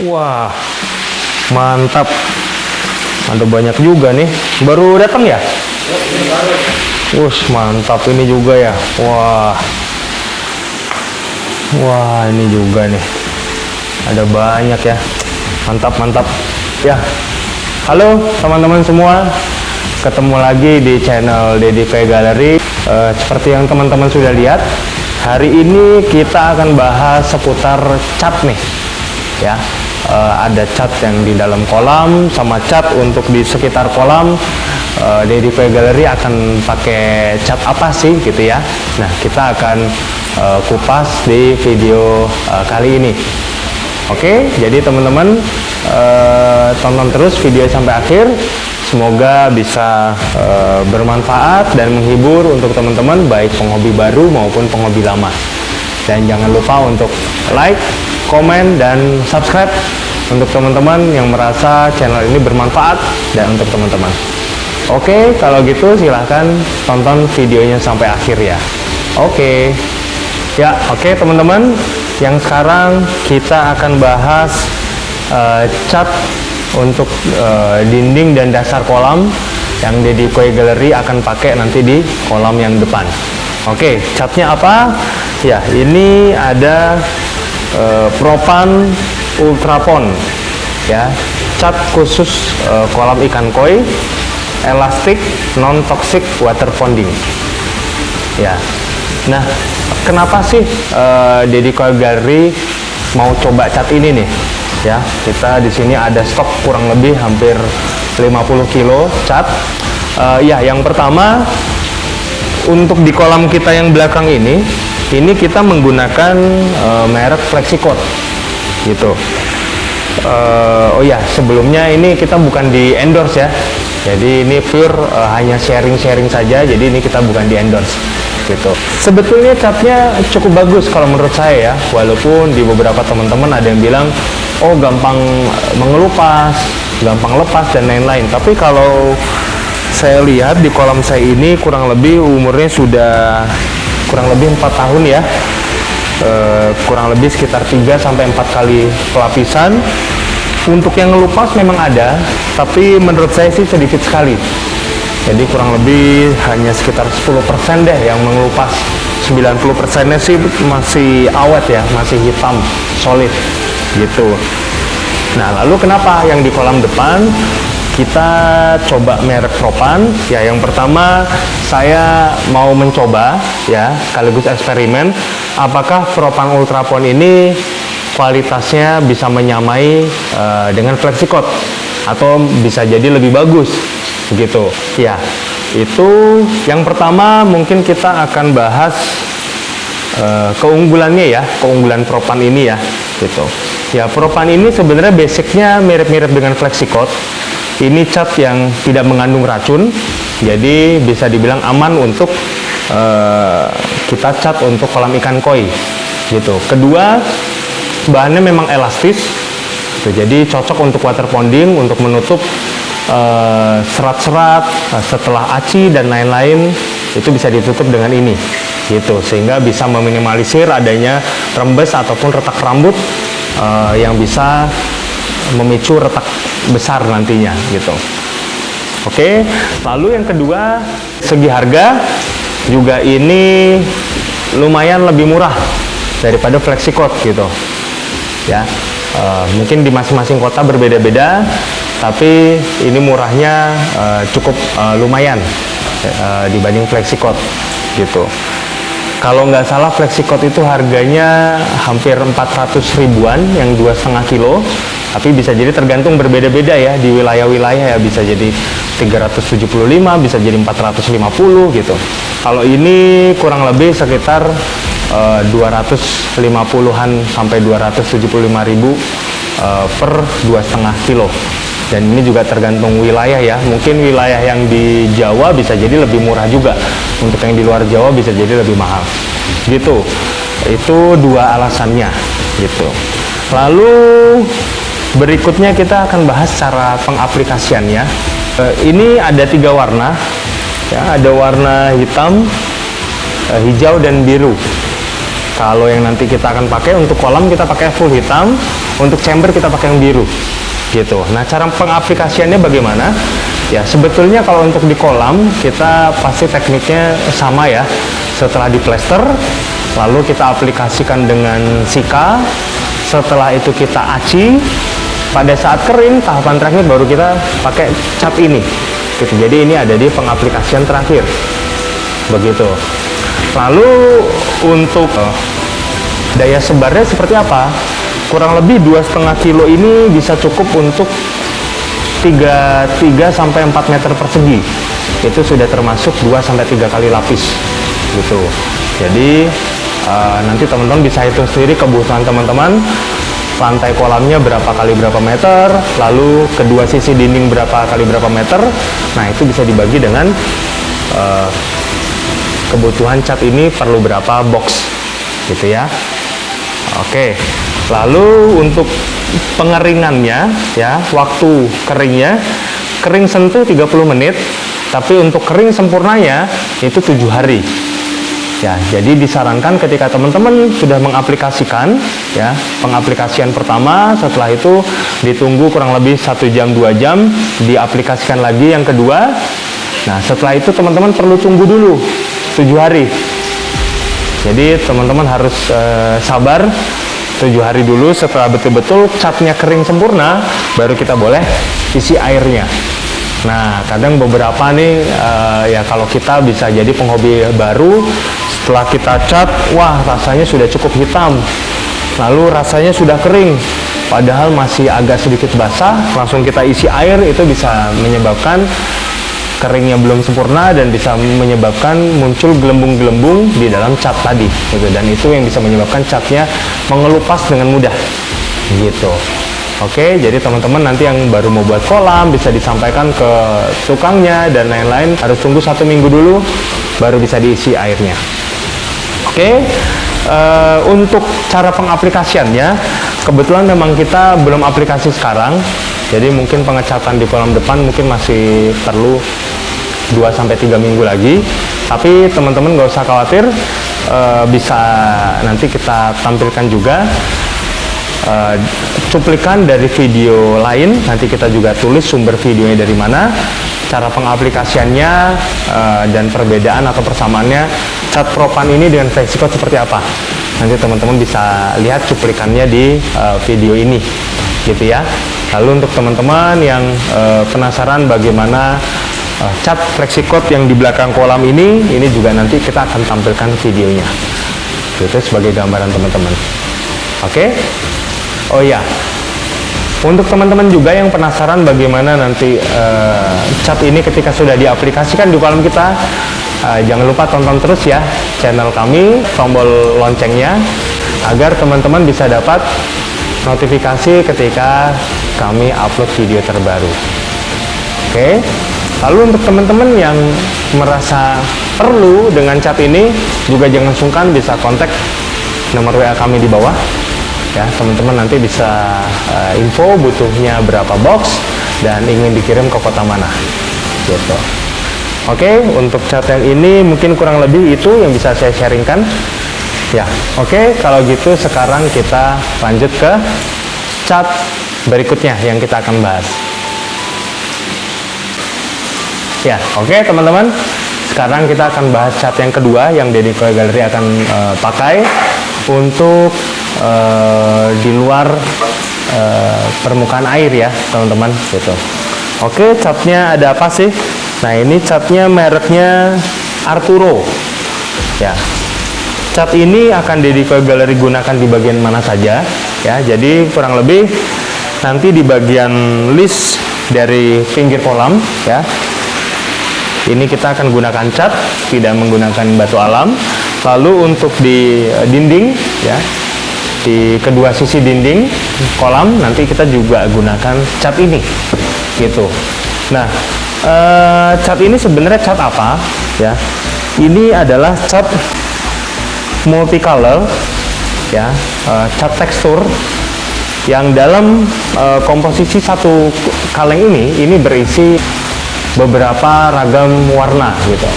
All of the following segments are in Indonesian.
Wah, mantap. Ada banyak juga nih. Baru datang ya? Wush, mantap ini juga ya. Wah. Wah, ini juga nih. Ada banyak ya. Mantap, mantap. Ya. Halo teman-teman semua. Ketemu lagi di channel Dedi P Gallery. Seperti yang teman-teman sudah lihat, hari ini kita akan bahas seputar cat nih. Ya. Ada cat yang di dalam kolam sama cat untuk di sekitar kolam. Dedi P Gallery akan pakai cat apa sih gitu ya. Nah, kita akan kupas di video kali ini. Oke, jadi teman-teman tonton terus video sampai akhir. Semoga bisa bermanfaat dan menghibur untuk teman-teman, baik penghobi baru maupun penghobi lama. Dan jangan lupa untuk like, komen, dan subscribe untuk teman-teman yang merasa channel ini bermanfaat dan untuk teman-teman. Oke, kalau gitu silahkan tonton videonya sampai akhir ya. Oke. Ya, oke teman-teman. Yang sekarang kita akan bahas cat untuk dinding dan dasar kolam yang Dedi P Gallery akan pakai nanti di kolam yang depan. Oke, catnya apa? Ya, ini ada Propan Ultrapon, ya, cat khusus kolam ikan koi, elastik, non toxic water ponding. Ya, nah, kenapa sih Dedi P Gallery mau coba cat ini nih? Ya, kita di sini ada stok kurang lebih hampir 50 kilo cat. Ya, yang pertama untuk di kolam kita yang belakang ini kita menggunakan merek Flexicoat gitu. Oh ya, sebelumnya ini kita bukan di endorse ya. Jadi ini pure hanya sharing-sharing saja. Jadi ini kita bukan di endorse gitu. Sebetulnya catnya cukup bagus kalau menurut saya ya. Walaupun di beberapa teman-teman ada yang bilang, oh gampang mengelupas, gampang lepas dan lain-lain. Tapi kalau saya lihat di kolam saya ini kurang lebih umurnya sudah kurang lebih 4 tahun ya. Kurang lebih sekitar 3 sampai 4 kali pelapisan. Untuk yang ngelupas memang ada, tapi menurut saya sih sedikit sekali. Jadi kurang lebih hanya sekitar 10% deh yang mengelupas. 90%-nya sih masih awet ya, masih hitam, solid gitu. Nah, lalu kenapa yang di kolam depan kita coba merek Propan? Ya, yang pertama saya mau mencoba ya, sekaligus eksperimen apakah Propan Ultrapon ini kualitasnya bisa menyamai dengan Flexicoat atau bisa jadi lebih bagus begitu. Ya, itu yang pertama. Mungkin kita akan bahas keunggulannya ya, keunggulan Propan ini ya gitu. Ya, Propan ini sebenarnya basicnya mirip-mirip dengan Flexicoat. Ini cat yang tidak mengandung racun, jadi bisa dibilang aman untuk kita cat untuk kolam ikan koi gitu. Kedua, bahannya memang elastis gitu, jadi cocok untuk water ponding, untuk menutup serat-serat setelah aci dan lain-lain. Itu bisa ditutup dengan ini gitu, sehingga bisa meminimalisir adanya rembes ataupun retak rambut yang bisa memicu retak besar nantinya gitu. Oke, lalu yang kedua, segi harga juga ini lumayan lebih murah daripada Flexicoat gitu ya. Mungkin di masing-masing kota berbeda-beda, tapi ini murahnya cukup lumayan dibanding Flexicoat gitu. Kalau nggak salah Flexicoat itu harganya hampir 400 ribuan yang 2,5 kilo, tapi bisa jadi tergantung berbeda-beda ya di wilayah-wilayah ya, bisa jadi 375, bisa jadi 450 gitu. Kalau ini kurang lebih sekitar 250-an sampai 275 ribu per 2,5 kilo. Dan ini juga tergantung wilayah ya. Mungkin wilayah yang di Jawa bisa jadi lebih murah juga. Untuk yang di luar Jawa bisa jadi lebih mahal. Gitu. Itu dua alasannya gitu. Lalu berikutnya kita akan bahas cara pengaplikasiannya. Ini ada 3 warna. Ya, ada warna hitam, hijau dan biru. Kalau yang nanti kita akan pakai untuk kolam kita pakai full hitam, untuk chamber kita pakai yang biru gitu. Nah, cara pengaplikasiannya bagaimana? Ya, sebetulnya kalau untuk di kolam kita pasti tekniknya sama ya. Setelah di plester, lalu kita aplikasikan dengan sika. Setelah itu kita aci. Pada saat kering, tahapan terakhir baru kita pakai cat ini gitu. Jadi ini ada di pengaplikasian terakhir begitu. Lalu untuk daya sebarnya seperti apa? Kurang lebih 2,5 kilo ini bisa cukup untuk 3 sampai 4 meter persegi. Itu sudah termasuk 2 sampai 3 kali lapis gitu. Jadi nanti teman-teman bisa hitung sendiri kebutuhan teman-teman. Lantai kolamnya berapa kali berapa meter, lalu kedua sisi dinding berapa kali berapa meter. Nah, itu bisa dibagi dengan kebutuhan cat ini perlu berapa box gitu ya. Oke, lalu untuk pengeringannya ya, waktu keringnya, kering sentuh 30 menit, tapi untuk kering sempurnanya itu 7 hari. Ya, jadi disarankan ketika teman-teman sudah mengaplikasikan ya, pengaplikasian pertama, setelah itu ditunggu kurang lebih 1 jam 2 jam, diaplikasikan lagi yang kedua. Nah, setelah itu teman-teman perlu tunggu dulu 7 hari. Jadi teman-teman harus sabar 7 hari dulu. Setelah betul-betul catnya kering sempurna, baru kita boleh isi airnya. Nah, kadang beberapa nih ya kalau kita bisa jadi penghobi baru, setelah kita cat, wah rasanya sudah cukup hitam, lalu rasanya sudah kering, padahal masih agak sedikit basah, langsung kita isi air, itu bisa menyebabkan keringnya belum sempurna dan bisa menyebabkan muncul gelembung-gelembung di dalam cat tadi gitu. Dan itu yang bisa menyebabkan catnya mengelupas dengan mudah gitu. Oke, jadi teman-teman nanti yang baru mau buat kolam bisa disampaikan ke tukangnya dan lain-lain, harus tunggu 1 minggu dulu baru bisa diisi airnya. Oke, untuk cara pengaplikasiannya kebetulan memang kita belum aplikasi sekarang, jadi mungkin pengecatan di kolam depan mungkin masih perlu 2-3 minggu lagi, tapi teman-teman nggak usah khawatir, bisa nanti kita tampilkan juga cuplikan dari video lain. Nanti kita juga tulis sumber videonya dari mana, cara pengaplikasiannya, dan perbedaan atau persamaannya cat propan ini dengan FlexiCoat seperti apa. Nanti teman-teman bisa lihat cuplikannya di video ini gitu ya. Lalu untuk teman-teman yang penasaran bagaimana cat FlexiCoat yang di belakang kolam ini juga nanti kita akan tampilkan videonya itu sebagai gambaran teman-teman. Oke. Oh ya, untuk teman-teman juga yang penasaran bagaimana nanti cat ini ketika sudah diaplikasikan di kolam kita, jangan lupa tonton terus ya channel kami, tombol loncengnya, agar teman-teman bisa dapat notifikasi ketika kami upload video terbaru. Oke, lalu untuk teman-teman yang merasa perlu dengan cat ini, juga jangan sungkan bisa kontak nomor WA kami di bawah. Ya, teman-teman nanti bisa info butuhnya berapa box dan ingin dikirim ke kota mana gitu. Oke, untuk cat yang ini mungkin kurang lebih itu yang bisa saya sharingkan ya. Oke, kalau gitu sekarang kita lanjut ke cat berikutnya yang kita akan bahas ya. Oke teman-teman, sekarang kita akan bahas cat yang kedua yang DediCoy Gallery akan pakai untuk di luar permukaan air ya teman-teman gitu. Oke, catnya ada apa sih? Nah, ini catnya mereknya Arturo ya. Cat ini akan DediCoy Gallery gunakan di bagian mana saja ya. Jadi kurang lebih nanti di bagian list dari pinggir kolam ya, ini kita akan gunakan cat, tidak menggunakan batu alam. Lalu untuk di dinding ya, di kedua sisi dinding kolam nanti kita juga gunakan cat ini gitu. Nah, cat ini sebenarnya cat apa ya? Ini adalah cat multicolor ya, cat tekstur yang dalam komposisi satu kaleng ini berisi beberapa ragam warna gitu.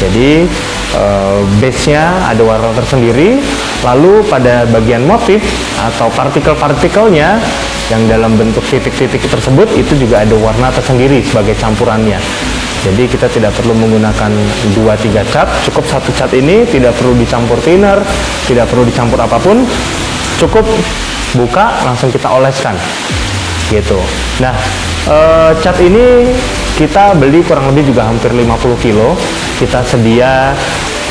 Jadi base-nya ada warna tersendiri. Lalu pada bagian motif atau partikel-partikelnya yang dalam bentuk titik-titik tersebut itu juga ada warna tersendiri sebagai campurannya. Jadi kita tidak perlu menggunakan 2-3 cat, cukup satu cat ini, tidak perlu dicampur thinner, tidak perlu dicampur apapun, cukup buka langsung kita oleskan gitu. Nah, cat ini kita beli kurang lebih juga hampir 50 kilo. Kita sedia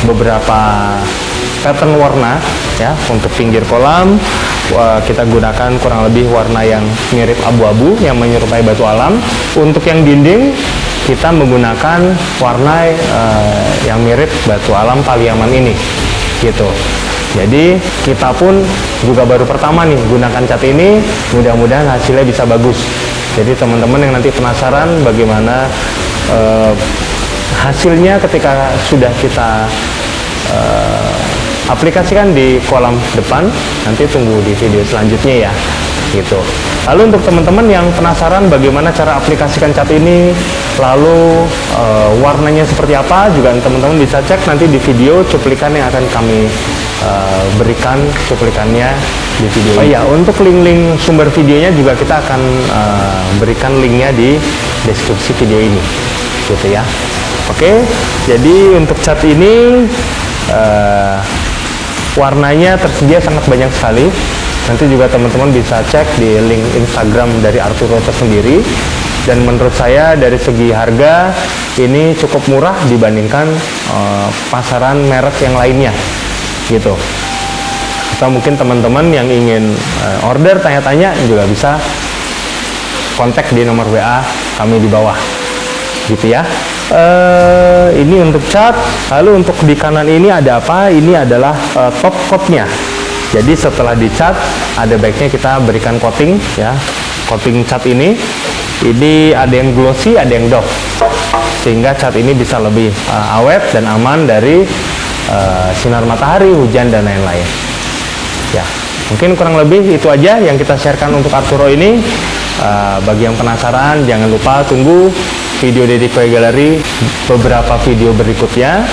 beberapa pattern warna ya untuk pinggir kolam. Kita gunakan kurang lebih warna yang mirip abu-abu yang menyerupai batu alam. Untuk yang dinding kita menggunakan warna yang mirip batu alam Paliaman ini gitu. Jadi kita pun juga baru pertama nih gunakan cat ini, mudah-mudahan hasilnya bisa bagus. Jadi teman-teman yang nanti penasaran bagaimana hasilnya ketika sudah kita aplikasikan di kolam depan, nanti tunggu di video selanjutnya ya gitu. Lalu untuk teman-teman yang penasaran bagaimana cara aplikasikan cat ini, lalu warnanya seperti apa, juga teman-teman bisa cek nanti di video cuplikan yang akan kami berikan cuplikannya di video ini. Oh iya, untuk link-link sumber videonya juga kita akan berikan linknya di deskripsi video ini gitu ya. Oke, jadi untuk cat ini warnanya tersedia sangat banyak sekali. Nanti juga teman-teman bisa cek di link Instagram dari Arturo tersendiri. Dan menurut saya dari segi harga ini cukup murah dibandingkan pasaran merek yang lainnya gitu. Atau mungkin teman-teman yang ingin order tanya-tanya juga bisa kontak di nomor WA kami di bawah gitu ya. Ini untuk cat. Lalu untuk di kanan ini ada apa? Ini adalah top coatnya. Jadi setelah dicat ada baiknya kita berikan coating ya. Coating cat ini ada yang glossy, ada yang doff, sehingga cat ini bisa lebih awet dan aman dari sinar matahari, hujan dan lain-lain ya. Mungkin kurang lebih itu aja yang kita sharekan untuk Arturo ini. Bagi yang penasaran jangan lupa tunggu video Dedi Koi Gallery beberapa video berikutnya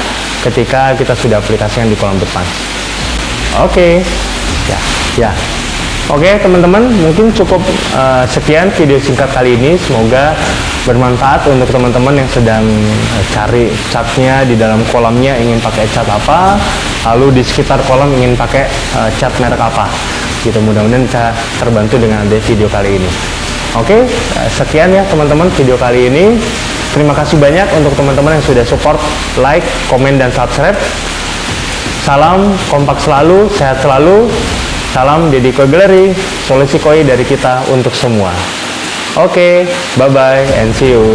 ketika kita sudah aplikasikan di kolam depan. Oke. Oke teman-teman, mungkin cukup sekian video singkat kali ini. Semoga bermanfaat untuk teman-teman yang sedang cari catnya di dalam kolamnya, ingin pakai cat apa, lalu di sekitar kolam ingin pakai cat merek apa gitu. Mudah-mudahan bisa terbantu dengan ada video kali ini. Oke, sekian ya teman-teman video kali ini. Terima kasih banyak untuk teman-teman yang sudah support, like, komen, dan subscribe. Salam kompak selalu, sehat selalu. Salam Dedi Koi Gallery, solusi koi dari kita untuk semua. Oke, bye-bye and see you.